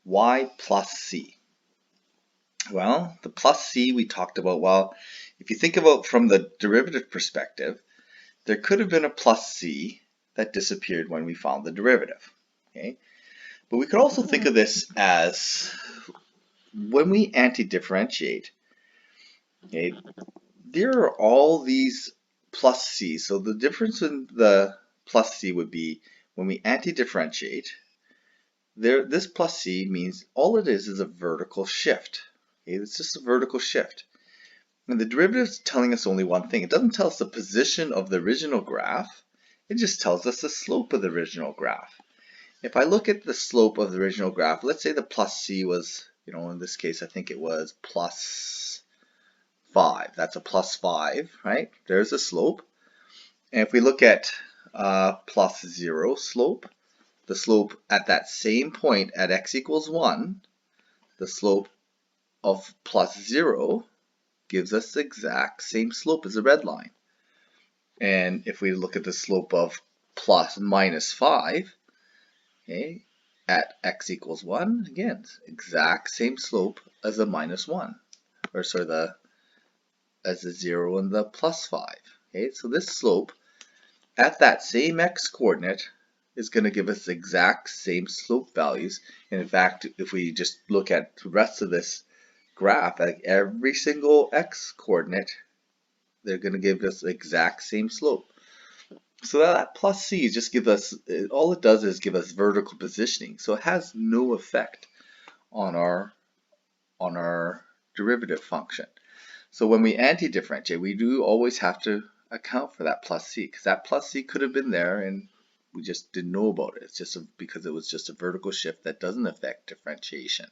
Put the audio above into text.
y plus c. Well, the plus c we talked about, well, if you think about from the derivative perspective, there could have been a plus c that disappeared when we found the derivative. Okay? But we could also think of this as when we antidifferentiate, okay, there are all these plus c. So the difference in the plus c would be when we antidifferentiate, this plus c means all it is a vertical shift. Okay, it's just a vertical shift. And the derivative is telling us only one thing. It doesn't tell us the position of the original graph. It just tells us the slope of the original graph. If I look at the slope of the original graph, let's say the plus c was, in this case, I think it was plus 5. That's a plus 5, right? There's a slope. And if we look at plus 0 slope, the slope at that same point at x equals 1, the slope of plus 0 gives us the exact same slope as the red line. And if we look at the slope of plus minus 5, okay, at x equals 1, again, exact same slope as the minus 1, or sorry, as the 0 and the plus 5. Okay, so this slope at that same x coordinate is going to give us the exact same slope values. And in fact, if we just look at the rest of this graph, like every single x coordinate, they're going to give us the exact same slope. So that plus c just gives us, all it does is give us vertical positioning. So it has no effect on our derivative function. So when we anti-differentiate, we do always have to account for that plus c, because that plus c could have been there and we just didn't know about it. It's just because it was just a vertical shift that doesn't affect differentiation.